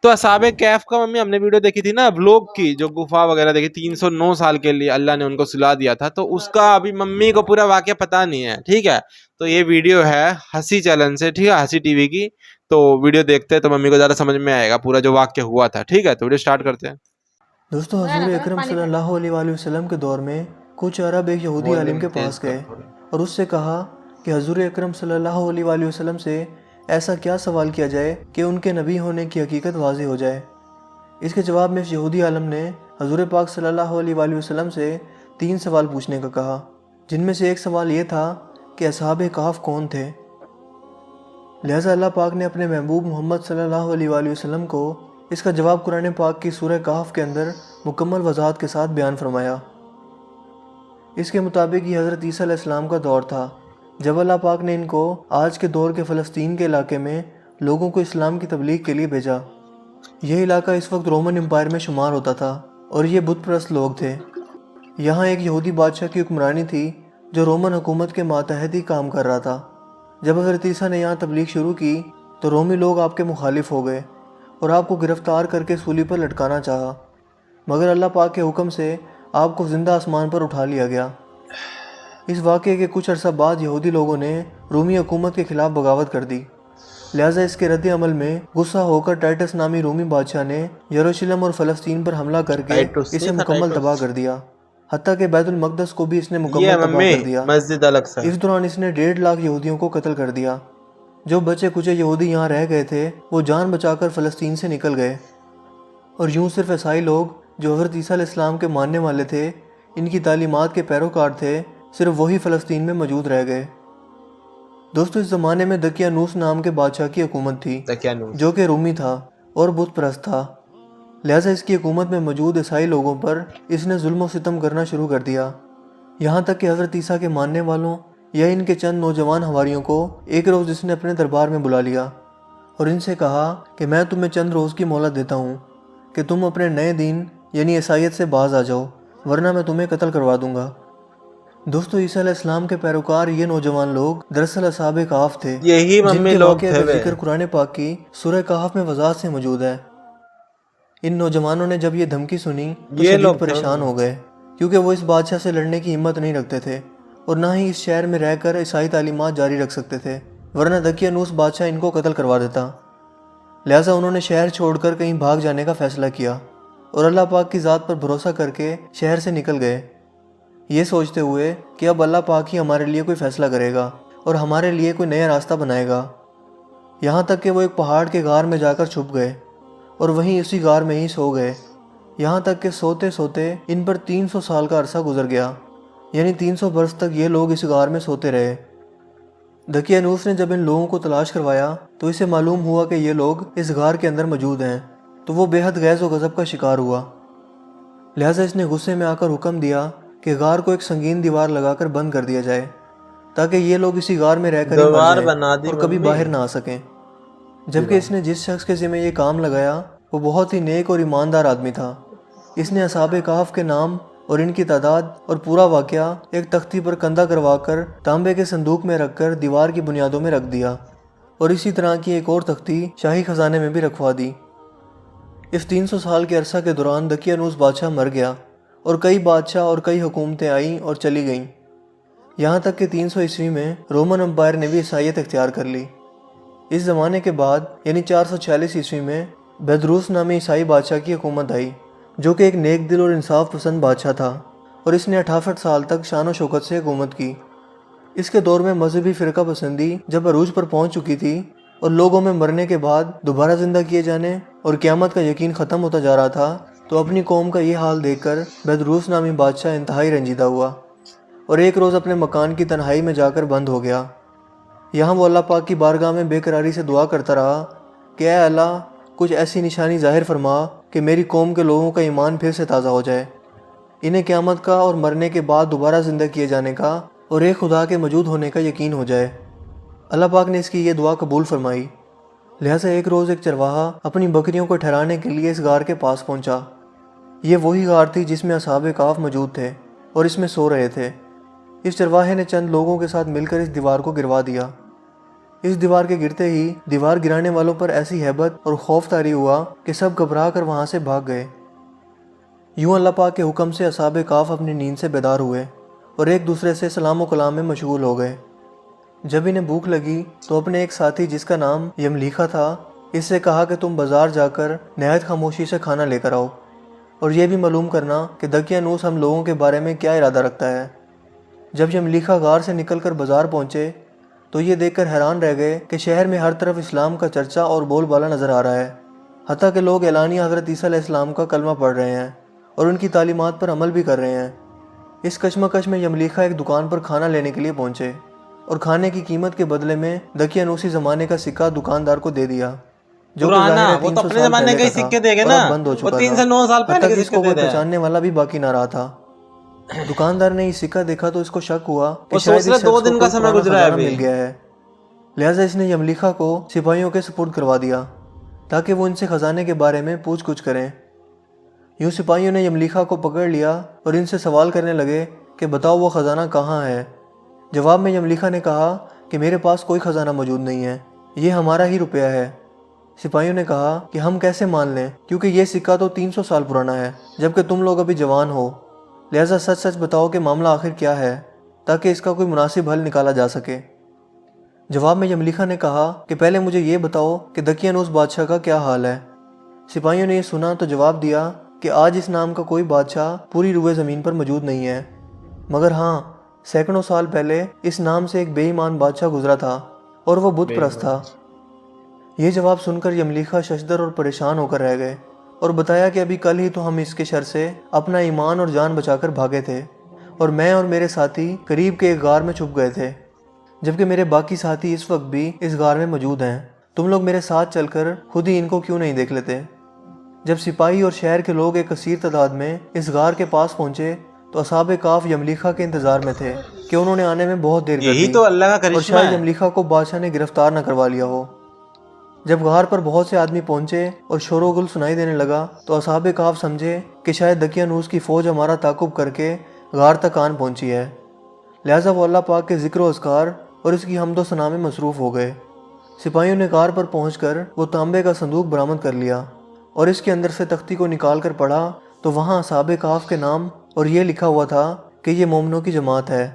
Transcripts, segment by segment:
تو اصحاب کہف کا ممی ہم نے ویڈیو دیکھی تھی نا بلاگ کی، جو گفا وغیرہ دیکھی، 309 سال کے لیے اللہ نے ان کو سلا دیا تھا، تو اس کا ابھی ممی کو پورا واقعہ پتا نہیں ہے، ٹھیک ہے؟ تو یہ ویڈیو ہے ہنسی چینل سے، ٹھیک ہے، ہنسی ٹی وی کی، تو ویڈیو دیکھتے ہیں تو ممی کو زیادہ سمجھ میں آئے گا پورا جو واقعہ ہوا تھا، ٹھیک ہے؟ تو ویڈیو سٹارٹ کرتے ہیں۔ دوستو حضور اکرم صلی اللہ علیہ وآلہ وسلم کے دور میں کچھ عرب ایک یہودی عالم کے پاس گئے اور اس سے کہا کہ حضور اکرم صلی اللہ علیہ وآلہ وسلم سے ایسا کیا سوال کیا جائے کہ ان کے نبی ہونے کی حقیقت واضح ہو جائے۔ اس کے جواب میں اس یہودی عالم نے حضور پاک صلی اللہ علیہ وآلہ وسلم سے 3 سوال پوچھنے کا کہا، جن میں سے ایک سوال یہ تھا کہ اصحاب کہف کون تھے۔ لہٰذا اللہ پاک نے اپنے محبوب محمد صلی اللہ علیہ وآلہ وسلم کو اس کا جواب قرآن پاک کی سورہ کہف کے اندر مکمل وضاحت کے ساتھ بیان فرمایا۔ اس کے مطابق یہ حضرت عیسیٰ علیہ السلام کا دور تھا جب اللہ پاک نے ان کو آج کے دور کے فلسطین کے علاقے میں لوگوں کو اسلام کی تبلیغ کے لیے بھیجا۔ یہ علاقہ اس وقت رومن امپائر میں شمار ہوتا تھا اور یہ بت پرست لوگ تھے۔ یہاں ایک یہودی بادشاہ کی حکمرانی تھی جو رومن حکومت کے ماتحت ہی کام کر رہا تھا۔ جب حضرت عیسیٰ نے یہاں تبلیغ شروع کی تو رومی لوگ آپ کے مخالف ہو گئے اور آپ کو گرفتار کر کے سولی پر لٹکانا چاہا، مگر اللہ پاک کے حکم سے آپ کو زندہ آسمان پر اٹھا لیا گیا۔ اس واقعے کے کچھ عرصہ بعد یہودی لوگوں نے رومی حکومت کے خلاف بغاوت کر دی، لہٰذا اس کے رد عمل میں غصہ ہو کر ٹائٹس نامی رومی بادشاہ نے یروشلم اور فلسطین پر حملہ کر کے اسے مکمل تباہ کر دیا، حتیٰ کہ بیت المقدس کو بھی اس نے مکمل تباہ کر دیا۔ اس دوران اس نے 1.5 لاکھ یہودیوں کو قتل کر دیا۔ جو بچے کچے یہودی یہاں رہ گئے تھے وہ جان بچا کر فلسطین سے نکل گئے، اور یوں صرف عیسائی لوگ جو حضرت عیسیٰ علیہ السلام کے ماننے والے تھے، ان کی تعلیمات کے پیروکار تھے، صرف وہی فلسطین میں موجود رہ گئے۔ دوستو اس زمانے میں دقیانوس نام کے بادشاہ کی حکومت تھی جو کہ رومی تھا اور بت پرست تھا، لہٰذا اس کی حکومت میں موجود عیسائی لوگوں پر اس نے ظلم و ستم کرنا شروع کر دیا، یہاں تک کہ حضرت عیسیٰ کے ماننے والوں یا ان کے چند نوجوان حواریوں کو ایک روز اس نے اپنے دربار میں بلا لیا اور ان سے کہا کہ میں تمہیں چند روز کی مہلت دیتا ہوں کہ تم اپنے نئے دین یعنی عیسائیت سے باز آ جاؤ، ورنہ میں تمہیں قتل کروا دوں گا۔ دوستو عیسیٰ علیہ السلام کے پیروکار یہ نوجوان لوگ دراصل اصحاب کہف تھے، یہی جن ممی کے لوگ واقعہ تھے کا ذکر قرآن پاک کی سورہ کہف میں وضاحت سے موجود ہے۔ ان نوجوانوں نے جب یہ دھمکی سنی تو شدید پریشان ہو گئے، کیونکہ وہ اس بادشاہ سے لڑنے کی ہمت نہیں رکھتے تھے اور نہ ہی اس شہر میں رہ کر عیسائی تعلیمات جاری رکھ سکتے تھے، ورنہ دقیانوس بادشاہ ان کو قتل کروا دیتا۔ لہٰذا انہوں نے شہر چھوڑ کر کہیں بھاگ جانے کا فیصلہ کیا اور اللہ پاک کی ذات پر بھروسہ کر کے شہر سے نکل گئے، یہ سوچتے ہوئے کہ اب اللہ پاک ہی ہمارے لیے کوئی فیصلہ کرے گا اور ہمارے لیے کوئی نیا راستہ بنائے گا۔ یہاں تک کہ وہ ایک پہاڑ کے غار میں جا کر چھپ گئے اور وہیں اسی غار میں ہی سو گئے، یہاں تک کہ سوتے سوتے ان پر 300 سال کا عرصہ گزر گیا، یعنی 300 برس تک یہ لوگ اس غار میں سوتے رہے۔ دقیانوس نے جب ان لوگوں کو تلاش کروایا تو اسے معلوم ہوا کہ یہ لوگ اس غار کے اندر موجود ہیں، تو وہ بے حد غیظ و غضب کا شکار ہوا، لہٰذا اس نے غصے میں آ کر حکم دیا کہ غار کو ایک سنگین دیوار لگا کر بند کر دیا جائے تاکہ یہ لوگ اسی غار میں رہ کر ہی مر جائیں اور کبھی باہر نہ آ سکیں۔ جبکہ اس نے جس شخص کے ذمہ یہ کام لگایا وہ بہت ہی نیک اور ایماندار آدمی تھا۔ اس نے اصحاب کہف کے نام اور ان کی تعداد اور پورا واقعہ ایک تختی پر کندہ کروا کر تانبے کے صندوق میں رکھ کر دیوار کی بنیادوں میں رکھ دیا، اور اسی طرح کی ایک اور تختی شاہی خزانے میں بھی رکھوا دی۔ اس 300 سال کے عرصہ کے دوران دقیانوس بادشاہ مر گیا اور کئی بادشاہ اور کئی حکومتیں آئیں اور چلی گئیں، یہاں تک کہ 300 عیسوی میں رومن امپائر نے بھی عیسائیت اختیار کر لی۔ اس زمانے کے بعد یعنی 446 عیسوی میں بیدروس نامی عیسائی بادشاہ کی حکومت آئی، جو کہ ایک نیک دل اور انصاف پسند بادشاہ تھا، اور اس نے 68 سال تک شان و شوکت سے حکومت کی۔ اس کے دور میں مذہبی فرقہ پسندی جب عروج پر پہنچ چکی تھی اور لوگوں میں مرنے کے بعد دوبارہ زندہ کیے جانے اور قیامت کا یقین ختم ہوتا جا رہا تھا، تو اپنی قوم کا یہ حال دیکھ کر بیدروس نامی بادشاہ انتہائی رنجیدہ ہوا اور ایک روز اپنے مکان کی تنہائی میں جا کر بند ہو گیا۔ یہاں وہ اللہ پاک کی بارگاہ میں بے قراری سے دعا کرتا رہا کہ اے اللہ، کچھ ایسی نشانی ظاہر فرما کہ میری قوم کے لوگوں کا ایمان پھر سے تازہ ہو جائے، انہیں قیامت کا اور مرنے کے بعد دوبارہ زندہ کیے جانے کا اور ایک خدا کے موجود ہونے کا یقین ہو جائے۔ اللہ پاک نے اس کی یہ دعا قبول فرمائی، لہٰذا ایک روز ایک چرواہا اپنی بکریوں کو ٹھہرانے کے لیے اس غار کے پاس پہنچا۔ یہ وہی غار تھی جس میں اصحاب کہف موجود تھے اور اس میں سو رہے تھے۔ اس چرواہے نے چند لوگوں کے ساتھ مل کر اس دیوار کو گروا دیا۔ اس دیوار کے گرتے ہی دیوار گرانے والوں پر ایسی ہیبت اور خوف طاری ہوا کہ سب گھبرا کر وہاں سے بھاگ گئے۔ یوں اللہ پاک کے حکم سے اصحاب کہف اپنی نیند سے بیدار ہوئے اور ایک دوسرے سے سلام و کلام میں مشغول ہو گئے۔ جب انہیں بھوک لگی تو اپنے ایک ساتھی جس کا نام یملیخا تھا اس سے کہا کہ تم بازار جا کر نہایت خاموشی سے کھانا لے کر آؤ اور یہ بھی معلوم کرنا کہ دقیانوس ہم لوگوں کے بارے میں کیا ارادہ رکھتا ہے۔ جب یملیخا غار سے نکل کر بازار پہنچے تو یہ دیکھ کر حیران رہ گئے کہ شہر میں ہر طرف اسلام کا چرچا اور بول بالا نظر آ رہا ہے، حتیٰ کہ لوگ اعلانیہ حضرت عیسیٰ علیہ السلام کا کلمہ پڑھ رہے ہیں اور ان کی تعلیمات پر عمل بھی کر رہے ہیں۔ اس کشمکش میں یملیخا ایک دکان پر کھانا لینے کے لیے پہنچے اور کھانے کی قیمت کے بدلے میں دقیانوسی زمانے کا سکہ دکاندار کو دے دیا، جو کہ ظاہر ہے 300 سال پہلے کا تھا اور اب بند ہو چکا تھا، حتیٰ کہ اس کو کوئی پہچاننے والا بھی باقی نہ رہا تھا۔ دکاندار نے یہ سکہ دیکھا تو اس کو شک ہوا کہ شاید اس شخص کو کوئی پرانا خزانہ مل گیا ہے، لہٰذا اس نے یملیخا کو سپاہیوں کے سپرد کروا دیا تاکہ وہ ان سے خزانے کے بارے میں پوچھ گچھ کریں۔ یوں سپاہیوں نے یملیخا کو پکڑ لیا اور ان سے سوال کرنے لگے کہ بتاؤ وہ خزانہ کہاں ہے۔ جواب میں یملیخا نے کہا کہ میرے پاس کوئی خزانہ موجود نہیں ہے، یہ ہمارا ہی روپیہ ہے۔ سپاہیوں نے کہا کہ ہم کیسے مان لیں، کیونکہ یہ سکہ تو 300 سال پرانا ہے جبکہ تم لوگ ابھی جوان ہو، لہٰذا سچ سچ بتاؤ کہ معاملہ آخر کیا ہے تاکہ اس کا کوئی مناسب حل نکالا جا سکے۔ جواب میں یملیخا نے کہا کہ پہلے مجھے یہ بتاؤ کہ دقیانوس بادشاہ کا کیا حال ہے۔ سپاہیوں نے یہ سنا تو جواب دیا کہ آج اس نام کا کوئی بادشاہ پوری روئے زمین پر موجود نہیں ہے، مگر ہاں سینکڑوں سال پہلے اس نام سے ایک بے ایمان بادشاہ گزرا تھا اور وہ بت پرست تھا۔ یہ جواب سن کر یملیخا ششدر اور پریشان ہو کر رہ گئے اور بتایا کہ ابھی کل ہی تو ہم اس کے شر سے اپنا ایمان اور جان بچا کر بھاگے تھے اور میں اور میرے ساتھی قریب کے ایک غار میں چھپ گئے تھے، جبکہ میرے باقی ساتھی اس وقت بھی اس غار میں موجود ہیں۔ تم لوگ میرے ساتھ چل کر خود ہی ان کو کیوں نہیں دیکھ لیتے؟ جب سپاہی اور شہر کے لوگ ایک کثیر تعداد میں اس غار کے پاس پہنچے تو اصحاب کہف یملیخا کے انتظار میں تھے کہ انہوں نے آنے میں بہت دیر کر دی اور شاید یملیخا کو بادشاہ نے گرفتار نہ کروا لیا ہو۔ جب غار پر بہت سے آدمی پہنچے اور شور و گل سنائی دینے لگا تو اصحاب کہف سمجھے کہ شاید دقیانوس کی فوج ہمارا تعاقب کر کے غار تک آن پہنچی ہے، لہٰذا وہ اللہ پاک کے ذکر و اذکار اور اس کی حمد و ثنا میں مصروف ہو گئے۔ سپاہیوں نے غار پر پہنچ کر وہ تانبے کا صندوق برآمد کر لیا اور اس کے اندر سے تختی کو نکال کر پڑھا تو وہاں اصحاب کہف کے نام اور یہ لکھا ہوا تھا کہ یہ مومنوں کی جماعت ہے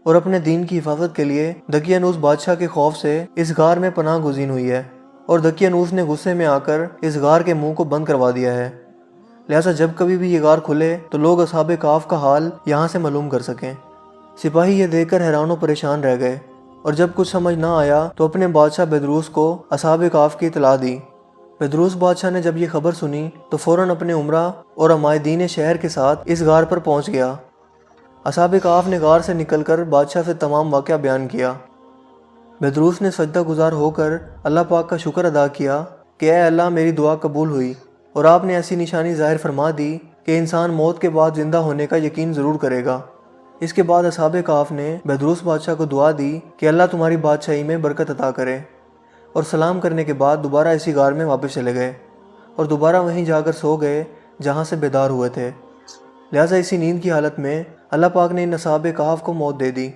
اور اپنے دین کی حفاظت کے لیے دقیانوس بادشاہ کے خوف سے اس غار میں پناہ گزین ہوئی ہے اور دقیانوس نے غصے میں آ کر اس غار کے منہ کو بند کروا دیا ہے، لہٰذا جب کبھی بھی یہ غار کھلے تو لوگ اصحاب کہف کا حال یہاں سے معلوم کر سکیں۔ سپاہی یہ دیکھ کر حیران و پریشان رہ گئے اور جب کچھ سمجھ نہ آیا تو اپنے بادشاہ بیدروس کو اصحاب کہف کی اطلاع دی۔ بیدروس بادشاہ نے جب یہ خبر سنی تو فوراً اپنے عمرہ اور عمائدین شہر کے ساتھ اس غار پر پہنچ گیا۔ اصحاب کہف نے غار سے نکل کر بادشاہ سے تمام واقعہ بیان کیا۔ بیدروس نے سجدہ گزار ہو کر اللہ پاک کا شکر ادا کیا کہ اے اللہ میری دعا قبول ہوئی اور آپ نے ایسی نشانی ظاہر فرما دی کہ انسان موت کے بعد زندہ ہونے کا یقین ضرور کرے گا۔ اس کے بعد اصحاب کہف نے بیدروس بادشاہ کو دعا دی کہ اللہ تمہاری بادشاہی میں برکت عطا کرے، اور سلام کرنے کے بعد دوبارہ اسی غار میں واپس چلے گئے اور دوبارہ وہیں جا کر سو گئے جہاں سے بیدار ہوئے تھے۔ لہٰذا اسی نیند کی حالت میں اللہ پاک نے ان اصحاب کہف کو موت دے دی۔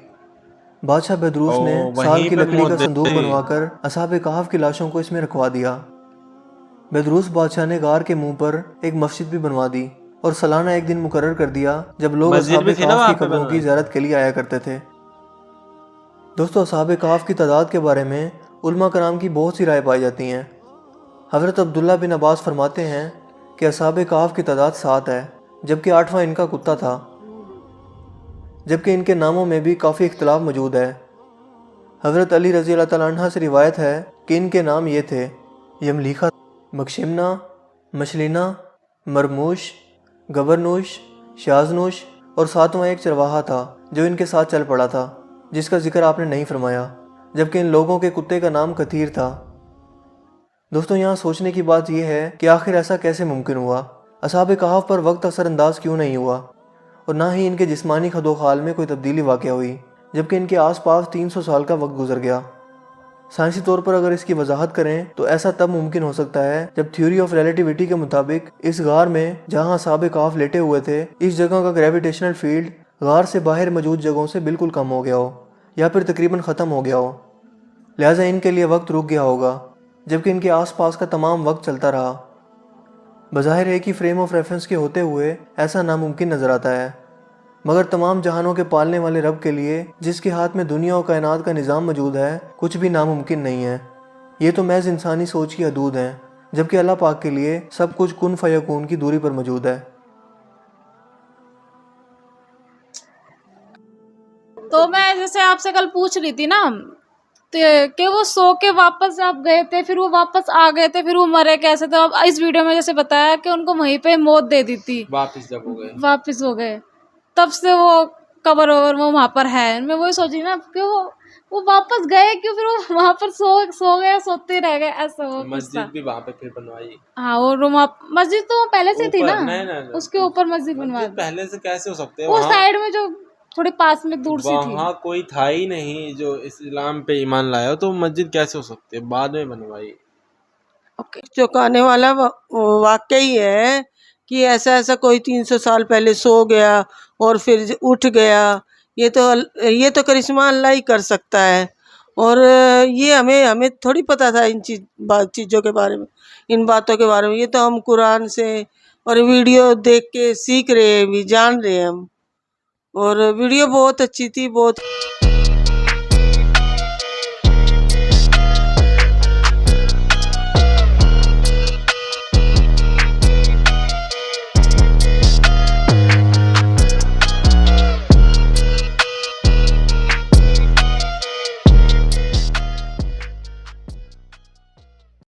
بادشاہ بیدروس نے سال کی لکڑی کا صندوق بنوا کر اصحاب کہف کی لاشوں کو اس میں رکھوا دیا۔ بیدروس بادشاہ نے غار کے منہ پر ایک مسجد بھی بنوا دی اور سالانہ ایک دن مقرر کر دیا جب لوگ اصحاب کہف کی قبروں کی زیارت کے لیے آیا کرتے تھے۔ دوستو، اصحاب کہف کی تعداد کے بارے میں علماء کرام کی بہت سی رائے پائی جاتی ہیں۔ حضرت عبداللہ بن عباس فرماتے ہیں کہ اصحاب کہف کی تعداد 7 ہے، جبکہ 8واں ان کا کتا تھا، جبکہ ان کے ناموں میں بھی کافی اختلاف موجود ہے۔ حضرت علی رضی اللہ تعالیٰ عنہ سے روایت ہے کہ ان کے نام یہ تھے: یملیخا، مکشمنا، مشلینا، مرموش، گبرنوش، شازنوش، اور 7واں ایک چرواہا تھا جو ان کے ساتھ چل پڑا تھا، جس کا ذکر آپ نے نہیں فرمایا، جبکہ ان لوگوں کے کتے کا نام کثیر تھا۔ دوستوں، یہاں سوچنے کی بات یہ ہے کہ آخر ایسا کیسے ممکن ہوا؟ اصحاب کہف پر وقت اثر انداز کیوں نہیں ہوا اور نہ ہی ان کے جسمانی خد و خال میں کوئی تبدیلی واقع ہوئی، جبکہ ان کے آس پاس 300 سال کا وقت گزر گیا؟ سائنسی طور پر اگر اس کی وضاحت کریں تو ایسا تب ممکن ہو سکتا ہے جب تھیوری آف ریلیٹیوٹی کے مطابق اس غار میں جہاں اصحاب کہف لیٹے ہوئے تھے، اس جگہ کا گریویٹیشنل فیلڈ غار سے باہر موجود جگہوں سے بالکل کم ہو گیا ہو یا پھر تقریباً ختم ہو گیا ہو۔ لہٰذا ان کے لیے وقت رک گیا ہوگا، جبکہ ان کے آس پاس کا تمام وقت چلتا رہا۔ بظاہر ایک ہی فریم آف ریفرنس کے ہوتے ہوئے ایسا ناممکن نظر آتا ہے، مگر تمام جہانوں کے پالنے والے رب کے لیے، جس کے ہاتھ میں دنیا و کائنات کا نظام موجود ہے، کچھ بھی ناممکن نہیں ہے۔ یہ تو محض انسانی سوچ کی حدود ہیں، جبکہ اللہ پاک کے لیے سب کچھ کن فیکون کی دوری پر موجود ہے۔ تو میں جیسے آپ سے کل پوچھ رہی تھی نا کہ وہ سو کے واپس جب گئے تھے، پھر وہ واپس آ گئے تھے، پھر وہ مرے کیسے؟ تو اب اس ویڈیو میں جیسے بتایا کہ ان کو وہیں پہ موت دے دی تھی، واپس جب ہو گئے، واپس ہو گئے، تب سے وہ قبر اوور وہ وہاں پر ہے۔ میں وہی سوچی نا کہ وہ واپس گئے کیوں، پھر وہ وہاں پر سو گئے، سوتے رہ گئے، ایسا وہ مسجد بھی وہاں پہ پھر بنوائی۔ ہاں، اور مسجد تو وہ پہلے سے تھی نا، نہیں، اس کے اوپر مسجد بنوا دی، پہلے سے کیسے ہو سکتے ہیں؟ وہ سائڈ میں جو تھوڑے پاس میں دور سی تھی، وہاں کوئی تھا ہی نہیں جو اسلام پہ ایمان لایا ہو، تو مسجد کیسے ہو سکتی ہے؟ بعد میں بنوائی۔ چوکانے والا واقعی ہے کہ ایسا کوئی 300 سال پہلے سو گیا اور پھر اٹھ گیا، یہ تو کرشمہ اللہ ہی کر سکتا ہے، اور یہ ہمیں تھوڑی پتہ تھا ان چیزوں کے بارے میں، ان باتوں کے بارے میں۔ یہ تو ہم قرآن سے اور ویڈیو دیکھ کے سیکھ رہے ہیں، بھی جان رہے ہیں ہم، اور ویڈیو بہت اچھی تھی، بہت